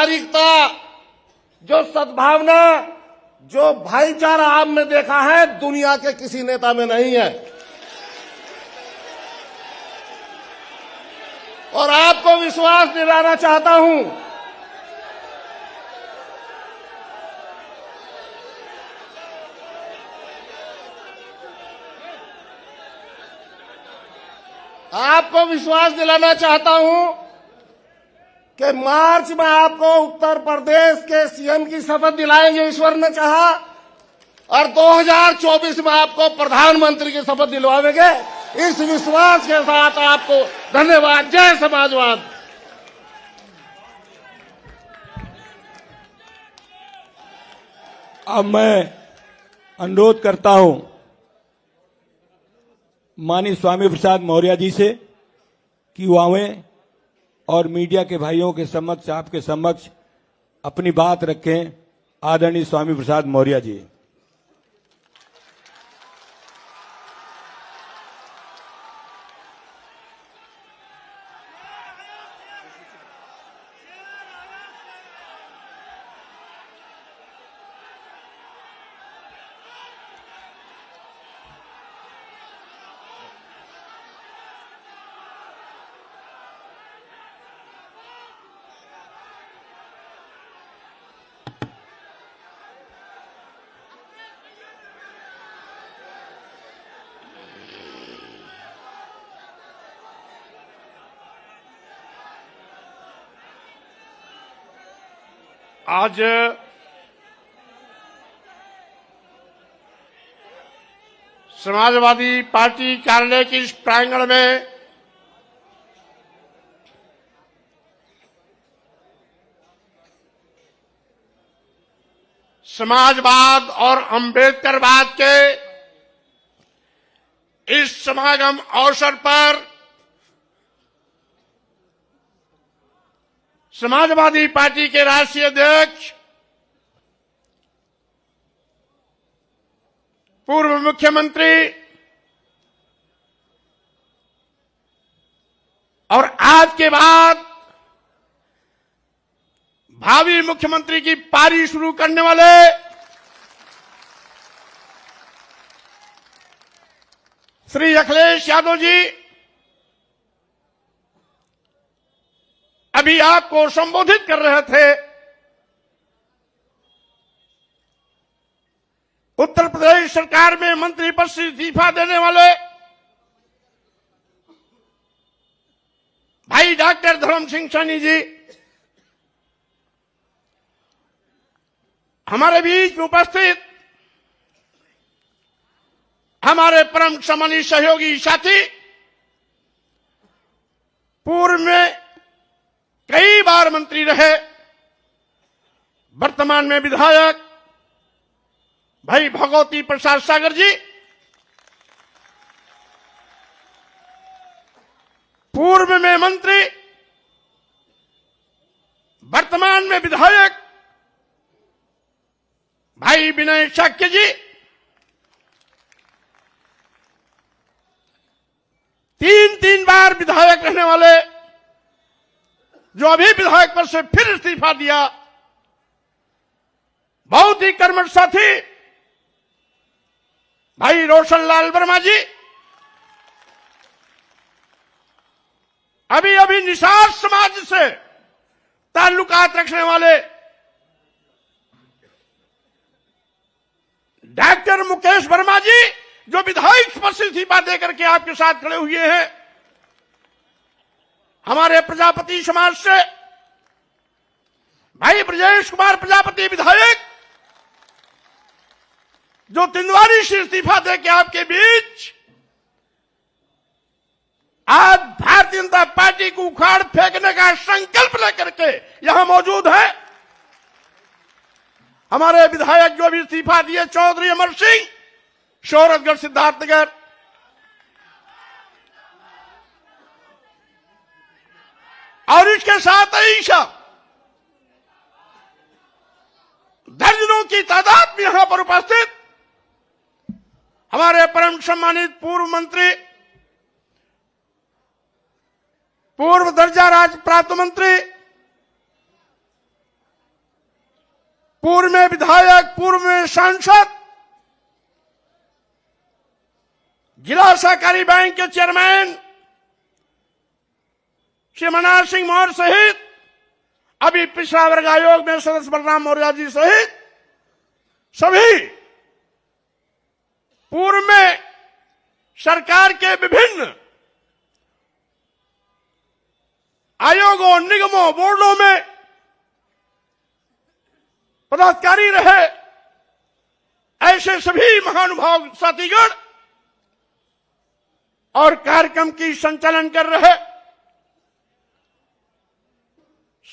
नागरिकता, जो सद्भावना, जो भाईचारा आप में देखा है, दुनिया के किसी नेता में नहीं है। और आपको विश्वास दिलाना चाहता हूं, कि मार्च में आपको उत्तर प्रदेश के सीएम की शपथ दिलाएंगे, ईश्वर ने चाहा, और 2024 में आपको प्रधानमंत्री की शपथ दिलवाएंगे। इस विश्वास के साथ आपको धन्यवाद। जय समाजवाद। अब मैं अनुरोध करता हूं माननीय स्वामी प्रसाद मौर्य जी से कि वो आवें और मीडिया के भाइयों के समक्ष, आपके समक्ष अपनी बात रखें। आदरणीय स्वामी प्रसाद मौर्य जी। आज समाजवादी पार्टी कार्यालय के इस प्रांगण में समाजवाद और अंबेडकरवाद के इस समागम अवसर पर समाजवादी पार्टी के राष्ट्रीय अध्यक्ष, पूर्व मुख्यमंत्री और आज के बाद भावी मुख्यमंत्री की पारी शुरू करने वाले श्री अखिलेश यादव जी अभी आपको संबोधित कर रहे थे। उत्तर प्रदेश सरकार में मंत्री पद से इस्तीफा देने वाले भाई डॉक्टर धर्म सिंह सैनी जी हमारे बीच उपस्थित हमारे परम सम्मानित सहयोगी साथी, पूर्व में कई बार मंत्री रहे, वर्तमान में विधायक भाई भगवती प्रसाद सागर जी, पूर्व में मंत्री वर्तमान में विधायक भाई विनय शाक्य जी, तीन बार विधायक रहने वाले जो अभी विधायक पद से फिर इस्तीफा दिया, बहुत ही कर्मठ साथी भाई रोशनलाल वर्मा जी, अभी निषाद समाज से ताल्लुकात रखने वाले डॉक्टर मुकेश वर्मा जी, जो विधायक पद से इस्तीफा देकर के आपके साथ खड़े हुए हैं, हमारे प्रजापति समाज से भाई ब्रजेश कुमार प्रजापति विधायक, जो तिंदवारी से इस्तीफा देकर आपके बीच आज भारतीय जनता पार्टी को उखाड़ फेंकने का संकल्प लेकर के यहां मौजूद है। हमारे विधायक जो भी इस्तीफा दिए, चौधरी अमर सिंह, शोहरतगढ़ सिद्धार्थनगर, और इसके साथ ही दर्जनों की तादाद में यहां पर उपस्थित हमारे परम सम्मानित पूर्व मंत्री, पूर्व दर्जा राज्य प्राप्त मंत्री पूर्व में विधायक, पूर्व में सांसद, जिला सहकारी बैंक के चेयरमैन श्री मनोहर सिंह मौर्य सहित अभी पिछड़ा वर्ग आयोग में सदस्य बलराम मौर्य जी सहित सभी पूर्व में सरकार के विभिन्न आयोगों, निगमों, बोर्डों में पदाधिकारी रहे, ऐसे सभी महानुभाव साथीगण और कार्यक्रम की संचालन कर रहे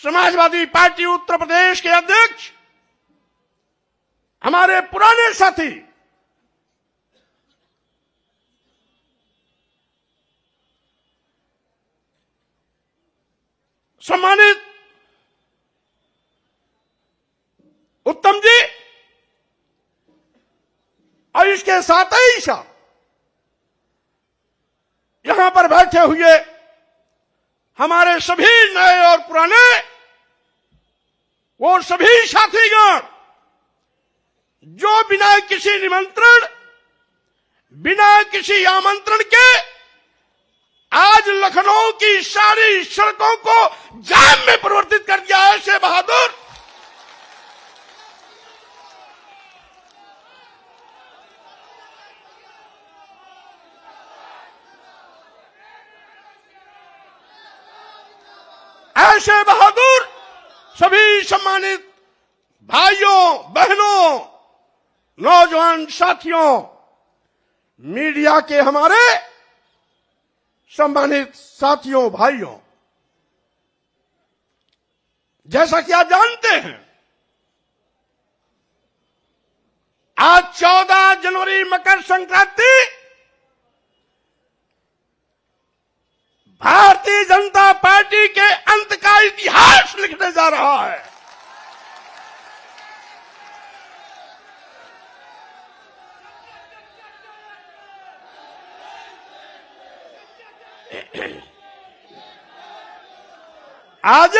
समाजवादी पार्टी उत्तर प्रदेश के अध्यक्ष हमारे पुराने साथी सम्मानित उत्तम जी और इसके साथ ही साथ यहां पर बैठे हुए हमारे सभी नए और पुराने वो सभी साथीगण जो बिना किसी निमंत्रण, बिना किसी आमंत्रण के आज लखनऊ की सारी सड़कों को जाम में परिवर्तित कर दिया है। ऐसे बहादुर ऐसे बहादुर सभी सम्मानित भाइयों, बहनों, नौजवान साथियों, मीडिया के हमारे सम्मानित साथियों, भाइयों, जैसा कि आप जानते हैं आज 14 जनवरी मकर संक्रांति भारतीय जनता पार्टी के अंत का इतिहास लिखने जा रहा है। आज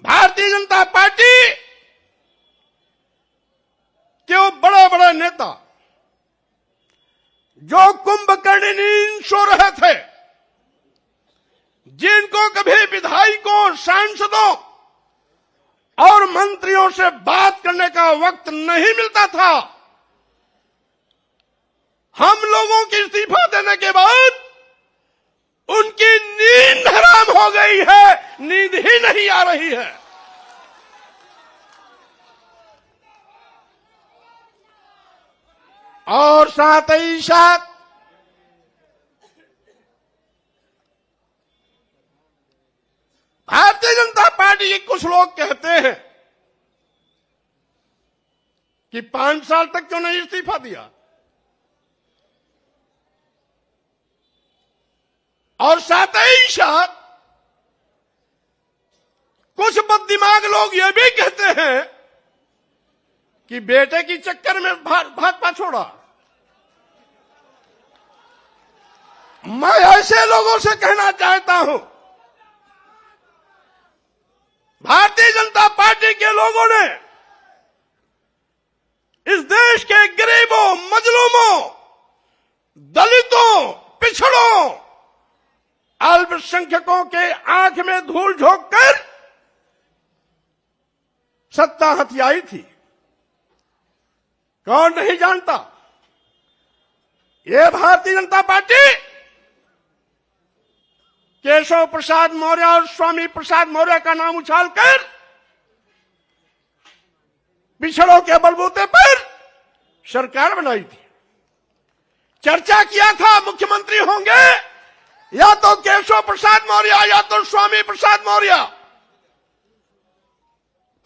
भारतीय जनता पार्टी के वो बड़े बड़े नेता जो कुंभकर्ण नींद सो रहे थे, जिनको कभी विधायकों, सांसदों और मंत्रियों से बात करने का वक्त नहीं मिलता था, हम लोगों की इस्तीफा देने के बाद उनकी नींद हराम हो गई है, नींद ही नहीं आ रही है। और साथ ही साथ भारतीय जनता पार्टी के कुछ लोग कहते हैं कि 5 साल तक क्यों नहीं इस्तीफा दिया, और साथ ही साथ कुछ बददिमाग लोग ये भी कहते हैं कि बेटे की चक्कर में भाजपा छोड़ा। मैं ऐसे लोगों से कहना चाहता हूं, भारतीय जनता पार्टी के लोगों ने इस देश के गरीबों, मजलूमों, दलितों, पिछड़ों, अल्पसंख्यकों के आंख में धूल झोंक कर सत्ता हथियाई थी। कौन नहीं जानता, ये भारतीय जनता पार्टी केशव प्रसाद मौर्य और स्वामी प्रसाद मौर्य का नाम उछालकर पिछड़ों के बलबूते पर सरकार बनाई थी। चर्चा किया था मुख्यमंत्री होंगे या तो केशव प्रसाद मौर्य या तो स्वामी प्रसाद मौर्य।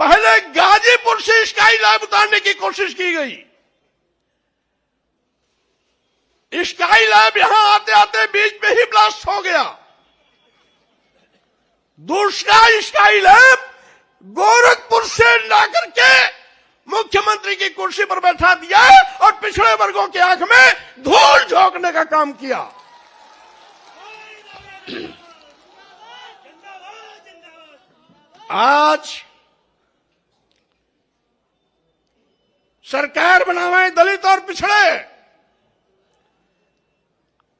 पहले गाजीपुर से स्काई लैब उतारने की कोशिश की गई। स्काई लैब यहां आते आते बीच में ही ब्लास्ट हो गया। दूसरा स्काई लैब गोरखपुर से लाकर के मुख्यमंत्री की कुर्सी पर बैठा दिया और पिछड़े वर्गों की आंख में धूल झोंकने का काम किया। आज सरकार बनावे दलित और पिछड़े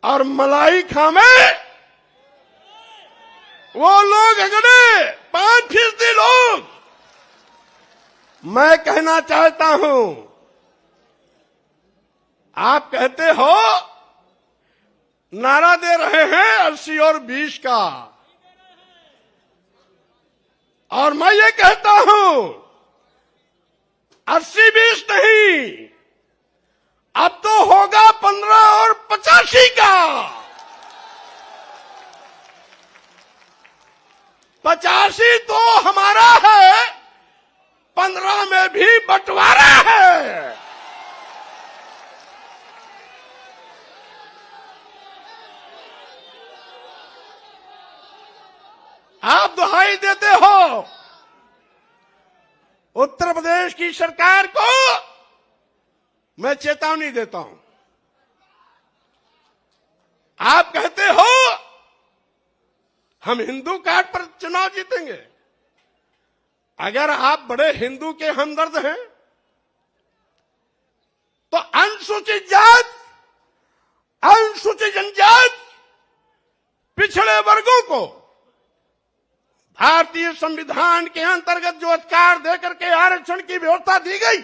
और मलाई खावे वो लोग अगड़े 5% लोग। मैं कहना चाहता हूं, आप कहते हो नारा दे रहे हैं 80 और 20 का, और मैं ये कहता हूं 80-20 नहीं, अब तो होगा 15 और 85 का। 85 तो हमारा है, 15 में भी बंटवारा है। आप दुहाई देते हो उत्तर प्रदेश की सरकार को, मैं चेतावनी देता हूं। आप कहते हो हम हिंदू कार्ड पर चुनाव जीतेंगे। अगर आप बड़े हिंदू के हमदर्द हैं तो अनुसूचित जात, अनुसूचित जनजाति, पिछड़े वर्गों को भारतीय संविधान के अंतर्गत जो अधिकार देकर के आरक्षण की व्यवस्था दी गई,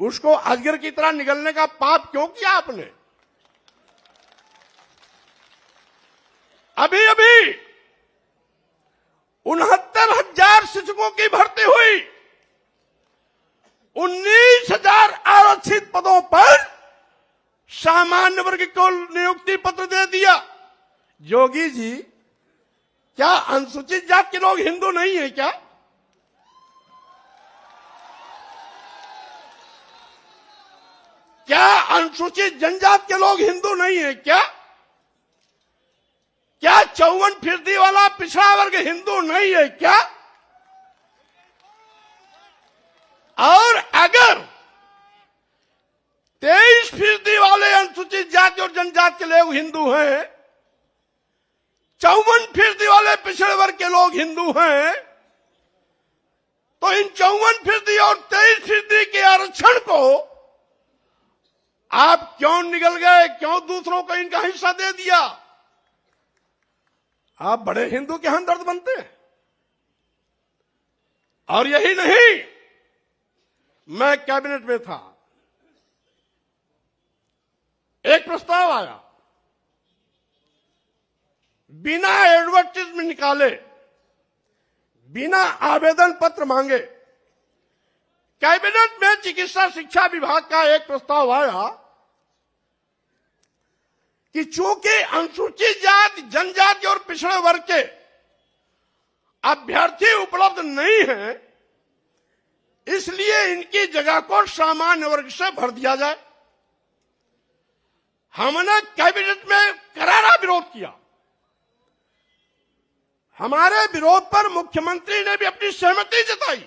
उसको अजगर की तरह निगलने का पाप क्यों किया आपने? अभी अभी 69,000 शिक्षकों की भर्ती हुई, 19,000 आरक्षित पदों पर सामान्य वर्ग को नियुक्ति पत्र दे दिया। योगी जी, क्या अनुसूचित जाति के लोग हिंदू नहीं है क्या? क्या अनुसूचित जनजाति के लोग हिंदू नहीं है क्या? क्या 54% वाला पिछड़ा वर्ग हिंदू नहीं है क्या? और अगर 23% वाले अनुसूचित जाति और जनजाति के लोग हिंदू हैं, 54% वाले पिछड़े वर्ग के लोग हिंदू हैं, तो इन 54% और 23% के आरक्षण को आप क्यों निगल गए? क्यों दूसरों को इनका हिस्सा दे दिया? आप बड़े हिंदू के हमदर्द बनते हैं। और यही नहीं, मैं कैबिनेट में था, एक प्रस्ताव आया, बिना एडवर्टाइजमेंट निकाले, बिना आवेदन पत्र मांगे, कैबिनेट में चिकित्सा शिक्षा विभाग का एक प्रस्ताव आया कि चूंकि अनुसूचित जाति, जनजाति और पिछड़े वर्ग के अभ्यर्थी उपलब्ध नहीं है, इसलिए इनकी जगह को सामान्य वर्ग से भर दिया जाए। हमने कैबिनेट में करारा विरोध किया। हमारे विरोध पर मुख्यमंत्री ने भी अपनी सहमति जताई।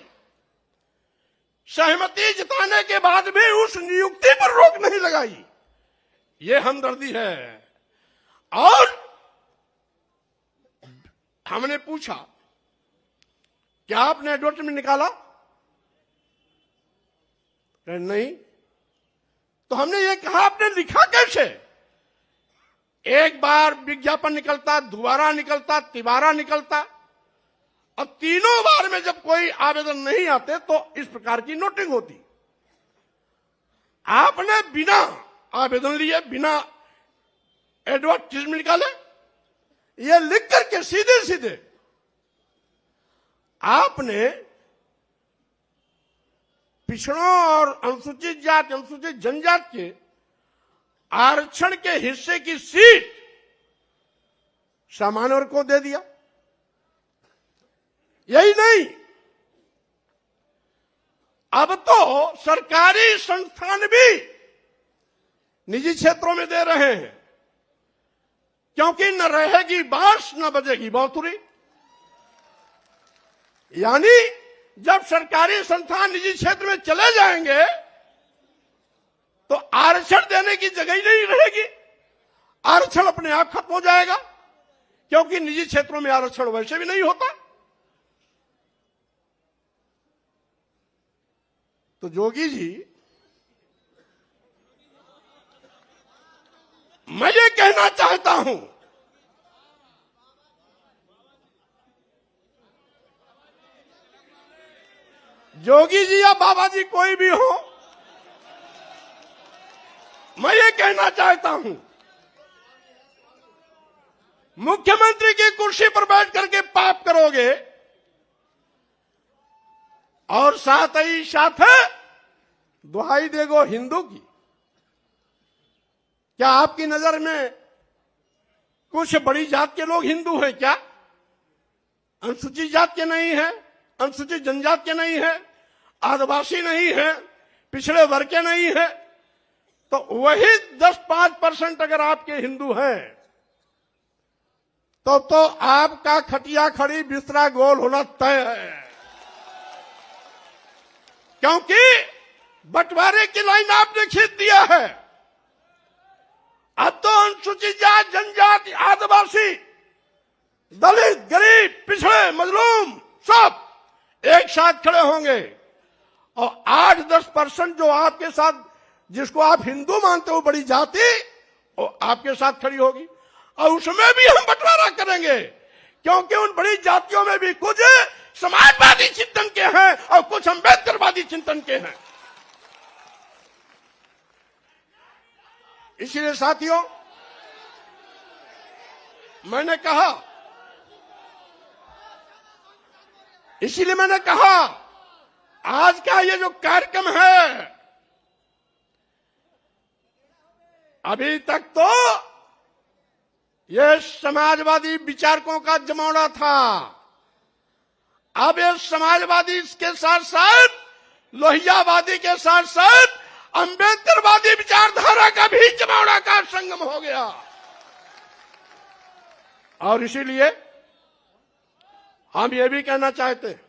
सहमति जताने के बाद भी उस नियुक्ति पर रोक नहीं लगाई। ये हमदर्दी है। और हमने पूछा, क्या आपने एडवर्टाइजमेंट निकाला? नहीं। तो हमने ये कहा, आपने लिखा कैसे? एक बार विज्ञापन निकलता, दोबारा निकलता, तिबारा निकलता, और तीनों बार में जब कोई आवेदन नहीं आते तो इस प्रकार की नोटिंग होती। आपने बिना आवेदन लिए, बिना एडवर्टाइजमेंट निकाले, ये लिख करके सीधे सीधे आपने पिछड़ों और अनुसूचित जाति, अनुसूचित जनजाति के आरक्षण के हिस्से की सीट सामान्य वर्ग को दे दिया। यही नहीं, अब तो सरकारी संस्थान भी निजी क्षेत्रों में दे रहे हैं, क्योंकि न रहेगी बांस न बजेगी बांसुरी। यानी जब सरकारी संस्थान निजी क्षेत्र में चले जाएंगे तो आरक्षण देने की जगह ही नहीं रहेगी, आरक्षण अपने आप खत्म हो जाएगा। क्योंकि निजी क्षेत्रों में आरक्षण वैसे भी नहीं होता। तो जोगी जी, मैं ये कहना चाहता हूं, जोगी जी या बाबा जी कोई भी हो, मैं ये कहना चाहता हूं, मुख्यमंत्री की कुर्सी पर बैठ करके पाप करोगे और साथ ही साथ दुहाई देगो हिंदू की। क्या आपकी नजर में कुछ बड़ी जात के लोग हिंदू हैं क्या? अनुसूचित जात के नहीं है, अनुसूचित जनजात के नहीं है, आदिवासी नहीं है, पिछड़े वर्ग के नहीं है। तो वही 10-5% अगर आपके हिंदू हैं तो आपका खटिया खड़ी बिस्तरा गोल होना तय है। क्योंकि बंटवारे की लाइन आपने खींच दिया है। अब तो अनुसूचित जात, जनजात, आदिवासी, दलित, गरीब, पिछड़े, मजलूम सब एक साथ खड़े होंगे और 8-10% जो आपके साथ, जिसको आप हिंदू मानते हो बड़ी जाति, वो आपके साथ खड़ी होगी और उसमें भी हम बंटवारा करेंगे। क्योंकि उन बड़ी जातियों में भी कुछ समाजवादी चिंतन के हैं और कुछ अम्बेडकरवादी चिंतन के हैं। इसीलिए साथियों, मैंने कहा आज का ये जो कार्यक्रम है, अभी तक तो ये समाजवादी विचारकों का जमावड़ा था। अब ये समाजवादी इसके साथ साथ लोहियावादी के साथ साथ अम्बेडकरवादी विचारधारा का भी जमावड़ा का संगम हो गया। और इसीलिए हम ये भी कहना चाहते हैं,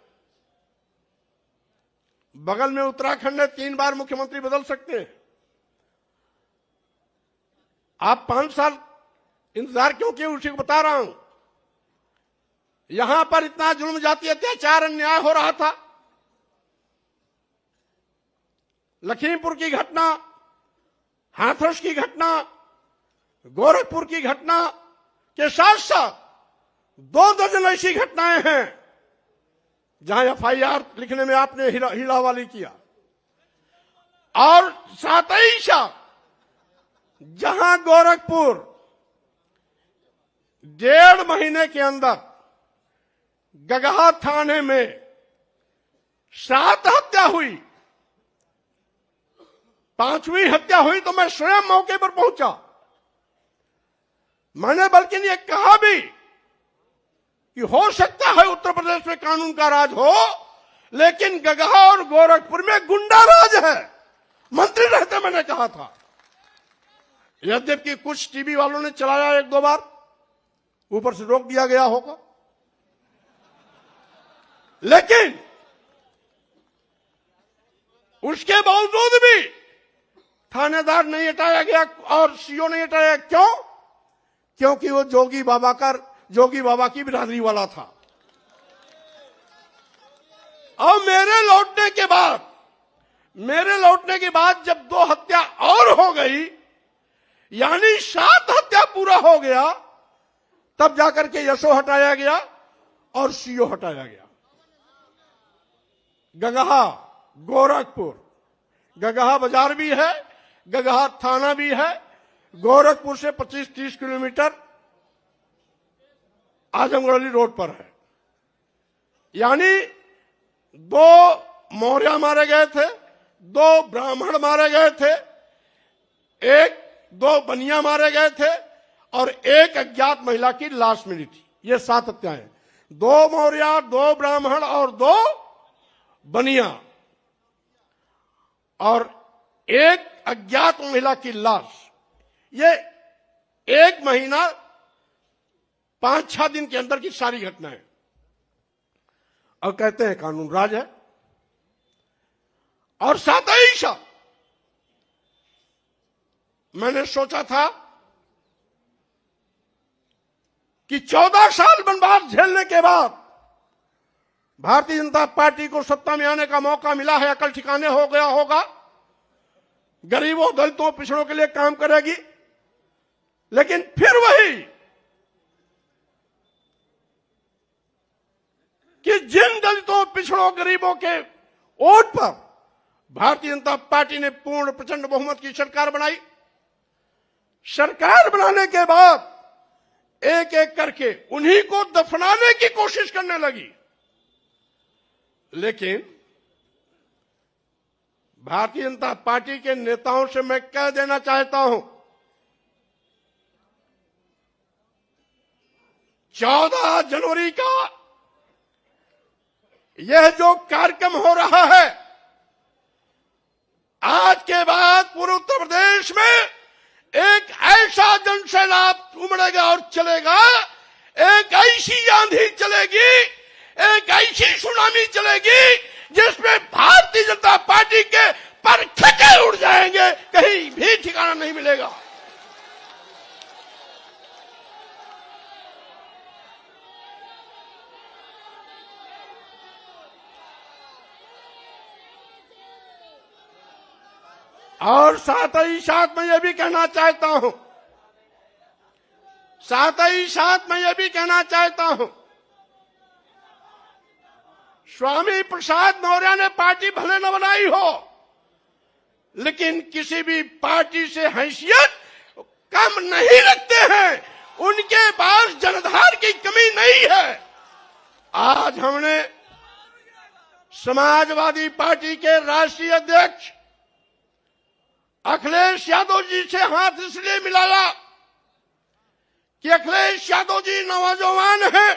बगल में उत्तराखंड में 3 बार मुख्यमंत्री बदल सकते हैं। आप 5 साल इंतजार क्यों किए, उसी को बता रहा हूं। यहां पर इतना जुल्म, जाति, अत्याचार, अन्याय हो रहा था। लखीमपुर की घटना, हाथरस की घटना, गोरखपुर की घटना के साथ साथ 2 दर्जन ऐसी घटनाएं हैं जहां एफआईआर लिखने में आपने हीलावाली किया। और साथ ही साथ जहां गोरखपुर 1.5 महीने के अंदर गगहा थाने में 7 हत्या हुई, 5वीं हत्या हुई तो मैं स्वयं मौके पर पहुंचा। मैंने बल्कि ये कहा भी कि हो सकता है उत्तर प्रदेश में कानून का राज हो, लेकिन गगहा और गोरखपुर में गुंडा राज है। मंत्री रहते मैंने कहा था। यद्यपि कुछ टीवी वालों ने चलाया 1-2 बार, ऊपर से रोक दिया गया होगा, लेकिन उसके बावजूद भी थानेदार नहीं हटाया गया और सीओ नहीं हटाया। क्यों? क्योंकि वो जोगी बाबा की बिरादरी वाला था। और मेरे लौटने के बाद जब 2 हत्या और हो गई, यानी 7 हत्या पूरा हो गया, तब जाकर के यशो हटाया गया और सीओ हटाया गया। गगहा, गोरखपुर, गगहा बाजार भी है, गगहा थाना भी है, गोरखपुर से 25-30 किलोमीटर आजमगढ़ रोड पर है। यानी 2 मौर्य मारे गए थे, 2 ब्राह्मण मारे गए थे, 2 बनिया मारे गए थे और 1 अज्ञात महिला की लाश मिली थी। ये 7 हत्याएं, 2 मौर्य, 2 ब्राह्मण और 2 बनिया और 1 अज्ञात महिला की लाश। ये 1 महीना 5-6 दिन के अंदर की सारी घटनाएं। और कहते हैं कानून राज है। और साथ ही साथ मैंने सोचा था कि 14 साल वनवास झेलने के बाद भारतीय जनता पार्टी को सत्ता में आने का मौका मिला है, अकल ठिकाने हो गया होगा, गरीबों दलितों पिछड़ों के लिए काम करेगी। लेकिन फिर वही कि जिन दलितों पिछड़ों गरीबों के वोट पर भारतीय जनता पार्टी ने पूर्ण प्रचंड बहुमत की सरकार बनाई। सरकार बनाने के बाद एक एक करके उन्हीं को दफनाने की कोशिश करने लगी। लेकिन भारतीय जनता पार्टी के नेताओं से मैं कह देना चाहता हूं, 14 जनवरी का यह जो कार्यक्रम हो रहा है, आज के बाद पूरे उत्तर प्रदेश में एक ऐसा जनसैलाब उमड़ेगा और चलेगा, एक ऐसी आंधी चलेगी, एक ऐसी सुनामी चलेगी जिसमें भारतीय जनता पार्टी के पर खचे उड़ जाएंगे, कहीं भी ठिकाना नहीं मिलेगा। और साथ ही साथ मैं ये भी कहना चाहता हूं, स्वामी प्रसाद मौर्य ने पार्टी भले न बनाई हो, लेकिन किसी भी पार्टी से हैसियत कम नहीं रखते हैं। उनके पास जनधार की कमी नहीं है। आज हमने समाजवादी पार्टी के राष्ट्रीय अध्यक्ष अखिलेश यादव जी से हाथ इसलिए मिलाया कि अखिलेश यादव जी नौजवान हैं,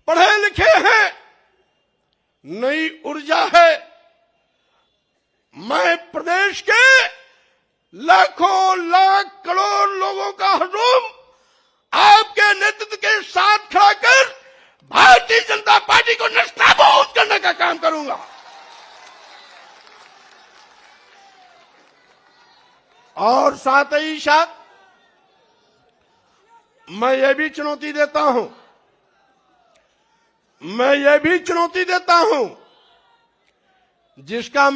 पढ़े लिखे हैं, नई ऊर्जा है। मैं प्रदेश के लाखों लाख करोड़ लोगों का हुजूम आपके नेतृत्व के साथ खड़ा कर भारतीय जनता पार्टी को नस्ताबूद करने का काम करूंगा। और साथ ही साथ मैं ये भी चुनौती देता हूं, जिसका